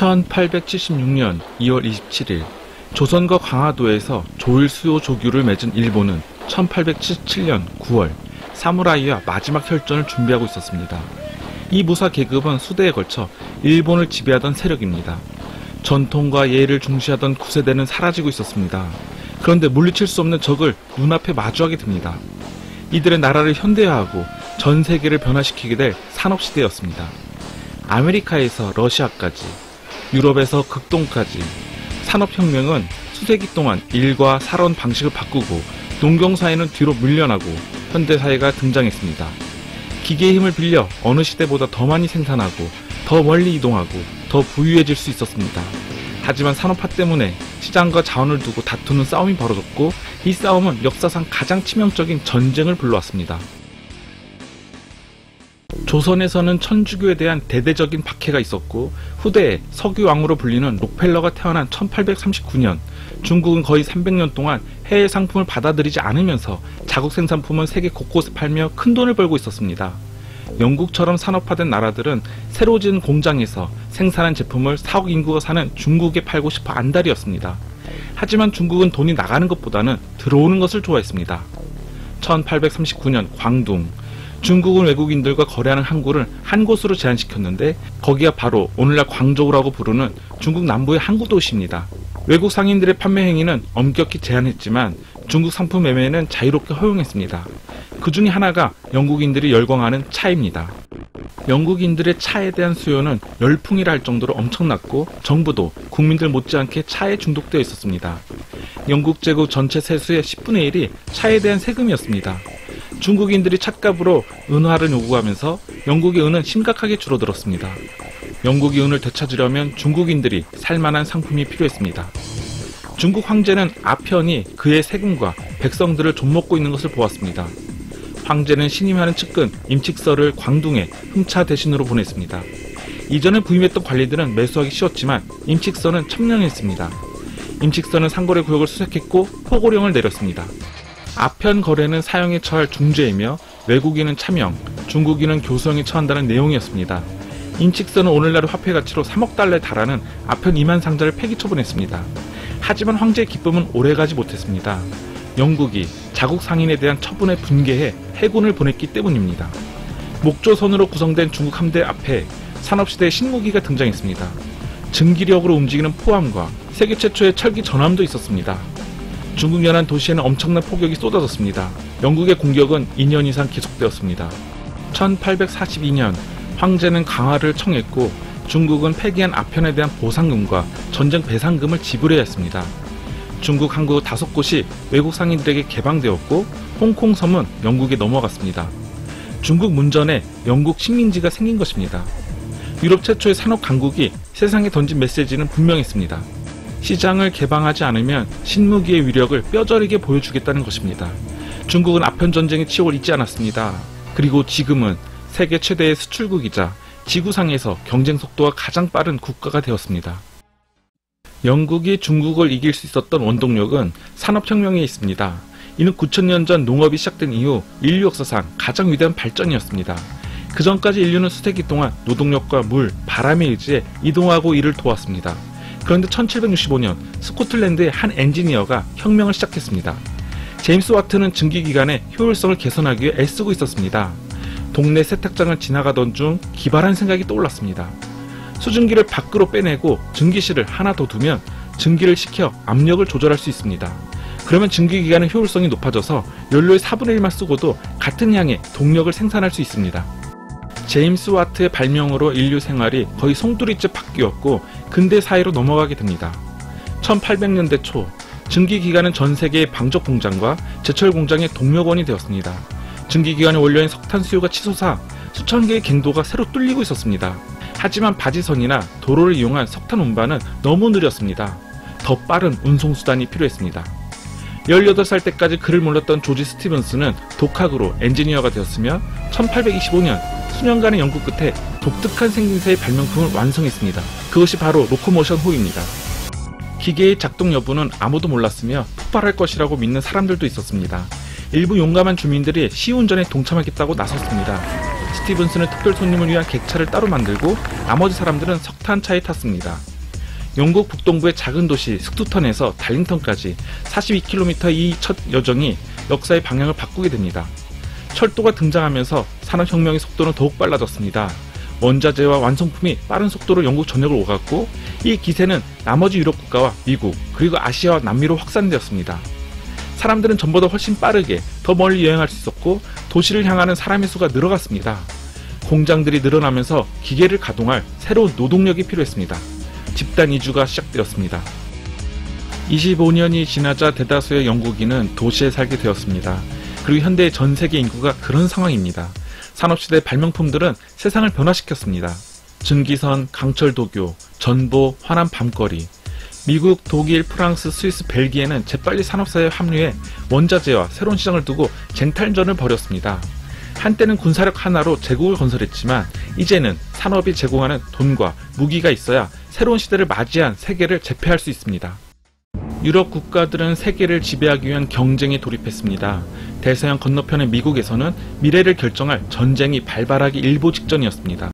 1876년 2월 27일 조선과 강화도에서 조일수요 조규를 맺은 일본은 1877년 9월 사무라이와 마지막 혈전을 준비하고 있었습니다. 이 무사 계급은 수대에 걸쳐 일본을 지배하던 세력입니다. 전통과 예의를 중시하던 구세대는 사라지고 있었습니다. 그런데 물리칠 수 없는 적을 눈앞에 마주하게 됩니다. 이들의 나라를 현대화하고 전 세계를 변화시키게 될 산업시대였습니다. 아메리카에서 러시아까지, 유럽에서 극동까지 산업혁명은 수세기 동안 일과 살아온 방식을 바꾸고 농경사회는 뒤로 밀려나고 현대사회가 등장했습니다. 기계의 힘을 빌려 어느 시대보다 더 많이 생산하고 더 멀리 이동하고 더 부유해질 수 있었습니다. 하지만 산업화 때문에 시장과 자원을 두고 다투는 싸움이 벌어졌고 이 싸움은 역사상 가장 치명적인 전쟁을 불러왔습니다. 조선에서는 천주교에 대한 대대적인 박해가 있었고 후대에 석유왕으로 불리는 록펠러가 태어난 1839년 중국은 거의 300년 동안 해외 상품을 받아들이지 않으면서 자국 생산품은 세계 곳곳에 팔며 큰돈을 벌고 있었습니다. 영국처럼 산업화된 나라들은 새로 지은 공장에서 생산한 제품을 4억 인구가 사는 중국에 팔고 싶어 안달이었습니다. 하지만 중국은 돈이 나가는 것보다는 들어오는 것을 좋아했습니다. 1839년 광둥, 중국은 외국인들과 거래하는 항구를 한 곳으로 제한시켰는데 거기가 바로 오늘날 광저우라고 부르는 중국 남부의 항구 도시입니다. 외국 상인들의 판매 행위는 엄격히 제한했지만 중국 상품 매매는 자유롭게 허용했습니다. 그 중에 하나가 영국인들이 열광하는 차입니다. 영국인들의 차에 대한 수요는 열풍이라 할 정도로 엄청났고 정부도 국민들 못지않게 차에 중독되어 있었습니다. 영국 제국 전체 세수의 10분의 1이 차에 대한 세금이었습니다. 중국인들이 찻값으로 은화를 요구하면서 영국의 은은 심각하게 줄어들었습니다. 영국의 은을 되찾으려면 중국인들이 살만한 상품이 필요했습니다. 중국 황제는 아편이 그의 세금과 백성들을 좀먹고 있는 것을 보았습니다. 황제는 신임하는 측근 임칙서를 광둥에 흠차 대신으로 보냈습니다. 이전에 부임했던 관리들은 매수하기 쉬웠지만 임칙서는 청량했습니다. 임칙서는 상거래 구역을 수색했고 포고령을 내렸습니다. 아편 거래는 사형에 처할 중죄이며 외국인은 차명, 중국인은 교수형에 처한다는 내용이었습니다. 임칙서는 오늘날의 화폐 가치로 3억 달러에 달하는 아편 2만 상자를 폐기 처분했습니다. 하지만 황제의 기쁨은 오래가지 못했습니다. 영국이 자국 상인에 대한 처분에 분개해 해군을 보냈기 때문입니다. 목조선으로 구성된 중국 함대 앞에 산업시대의 신무기가 등장했습니다. 증기력으로 움직이는 포함과 세계 최초의 철기 전함도 있었습니다. 중국 연안 도시에는 엄청난 폭격이 쏟아졌습니다. 영국의 공격은 2년 이상 계속되었습니다. 1842년 황제는 강화를 청했고 중국은 폐기한 아편에 대한 보상금과 전쟁 배상금을 지불해야 했습니다. 중국 항구 5곳이 외국 상인들에게 개방되었고 홍콩 섬은 영국에 넘어갔습니다. 중국 문전에 영국 식민지가 생긴 것입니다. 유럽 최초의 산업 강국이 세상에 던진 메시지는 분명했습니다. 시장을 개방하지 않으면 신무기의 위력을 뼈저리게 보여주겠다는 것입니다. 중국은 아편 전쟁의 치욕을 잊지 않았습니다. 그리고 지금은 세계 최대의 수출국이자 지구상에서 경쟁 속도가 가장 빠른 국가가 되었습니다. 영국이 중국을 이길 수 있었던 원동력은 산업혁명에 있습니다. 이는 9,000년 전 농업이 시작된 이후 인류 역사상 가장 위대한 발전이었습니다. 그 전까지 인류는 수세기 동안 노동력과 물, 바람에 의지해 이동하고 일을 도왔습니다. 그런데 1765년 스코틀랜드의 한 엔지니어가 혁명을 시작했습니다. 제임스 와트는 증기기관의 효율성을 개선하기 위해 애쓰고 있었습니다. 동네 세탁장을 지나가던 중 기발한 생각이 떠올랐습니다. 수증기를 밖으로 빼내고 증기실을 하나 더 두면 증기를 식혀 압력을 조절할 수 있습니다. 그러면 증기기관의 효율성이 높아져서 연료의 4분의 1만 쓰고도 같은 양의 동력을 생산할 수 있습니다. 제임스 와트의 발명으로 인류 생활이 거의 송두리째 바뀌었고 근대 사회로 넘어가게 됩니다. 1800년대 초 증기기관은 전 세계의 방적 공장과 제철 공장의 동력원이 되었습니다. 증기기관의 원료인 석탄 수요가 치솟아 수천 개의 갱도가 새로 뚫리고 있었습니다. 하지만 바지선이나 도로를 이용한 석탄 운반은 너무 느렸습니다. 더 빠른 운송수단이 필요했습니다. 18살 때까지 글을 몰랐던 조지 스티븐스는 독학으로 엔지니어가 되었으며 1825년 수년간의 연구 끝에 독특한 생김새의 발명품을 완성했습니다. 그것이 바로 로코모션 호입니다. 기계의 작동 여부는 아무도 몰랐으며 폭발할 것이라고 믿는 사람들도 있었습니다. 일부 용감한 주민들이 시운전에 동참하겠다고 나섰습니다. 스티븐스는 특별 손님을 위한 객차를 따로 만들고 나머지 사람들은 석탄차에 탔습니다. 영국 북동부의 작은 도시 스투턴에서 달링턴까지 42km의 이 첫 여정이 역사의 방향을 바꾸게 됩니다. 철도가 등장하면서 산업혁명의 속도는 더욱 빨라졌습니다. 원자재와 완성품이 빠른 속도로 영국 전역을 오갔고, 이 기세는 나머지 유럽 국가와 미국, 그리고 아시아와 남미로 확산되었습니다. 사람들은 전보다 훨씬 빠르게 더 멀리 여행할 수 있었고, 도시를 향하는 사람의 수가 늘어갔습니다. 공장들이 늘어나면서 기계를 가동할 새로운 노동력이 필요했습니다. 집단 이주가 시작되었습니다. 25년이 지나자 대다수의 영국인은 도시에 살게 되었습니다. 그리고 현대의 전 세계 인구가 그런 상황입니다. 산업시대 발명품들은 세상을 변화시켰습니다. 증기선, 강철도교, 전보, 환한 밤거리. 미국, 독일, 프랑스, 스위스, 벨기에는 재빨리 산업사에 합류해 원자재와 새로운 시장을 두고 쟁탈전을 벌였습니다. 한때는 군사력 하나로 제국을 건설했지만 이제는 산업이 제공하는 돈과 무기가 있어야 새로운 시대를 맞이한 세계를 제패할 수 있습니다. 유럽 국가들은 세계를 지배하기 위한 경쟁에 돌입했습니다. 대서양 건너편의 미국에서는 미래를 결정할 전쟁이 발발하기 일보 직전이었습니다.